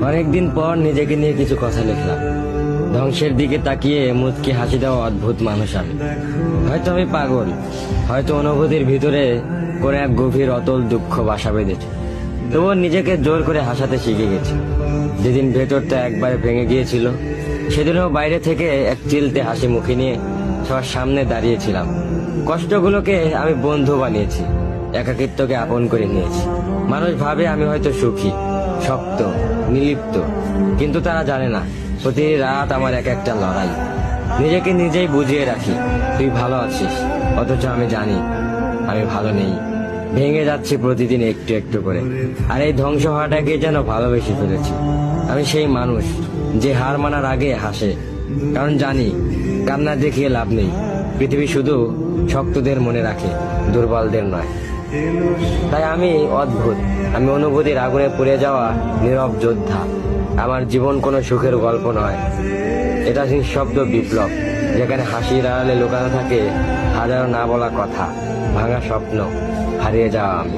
অনেকদিন পর নিজেকে নিয়ে কিছু কথা লিখলাম। ধ্বংসের দিকে তাকিয়ে মুচকি হাসি দেওয়া অদ্ভুত মানুষ আমি। হয়তো আমি পাগল, হয়তো অনুভূতির ভিতরে করে এক গভীর অতল দুঃখ বাসা বেঁধেছে। তবুও নিজেকে জোর করে হাসাতে শিখে গেছি। যেদিন ভেতরটা একবারে ভেঙে গিয়েছিল, সেদিনও বাইরে থেকে এক চিলতে হাসি মুখে নিয়ে সবার সামনে দাঁড়িয়েছিলাম। কষ্টগুলোকে আমি বন্ধু বানিয়েছি, একাকিত্বকে আপন করে নিয়েছি। মানুষ ভাবে আমি হয়তো সুখী, শক্ত, নিলিপ্ত, কিন্তু তারা জানে না প্রতিটি রাত আমার এক একটা লড়াই। নিজেকে নিজেই বুঝিয়ে রাখি তুই ভালো আছিস, অথচ আমি জানি আমি ভালো নেই। ভেঙে যাচ্ছি প্রতিদিন একটু একটু করে, আর এই ধ্বংস হওয়াটাকে যেন ভালোবেসে ফেলেছি। আমি সেই মানুষ যে হার মানার আগে হাসে, কারণ জানি কান্না দেখিয়ে লাভ নেই। পৃথিবী শুধু শক্তদের মনে রাখে, দুর্বলদের নয়। তাই আমি অদ্ভুত, আমি অনুভূতির আগুনে পুড়ে যাওয়া নীরব যোদ্ধা। আমার জীবন কোনো সুখের গল্প নয়, এটা নিঃশব্দ বিপ্লব, যেখানে হাসির আড়ালে লুকানো থাকে হাজারো না বলা কথা, ভাঙা স্বপ্ন, হারিয়ে যাওয়া আমি।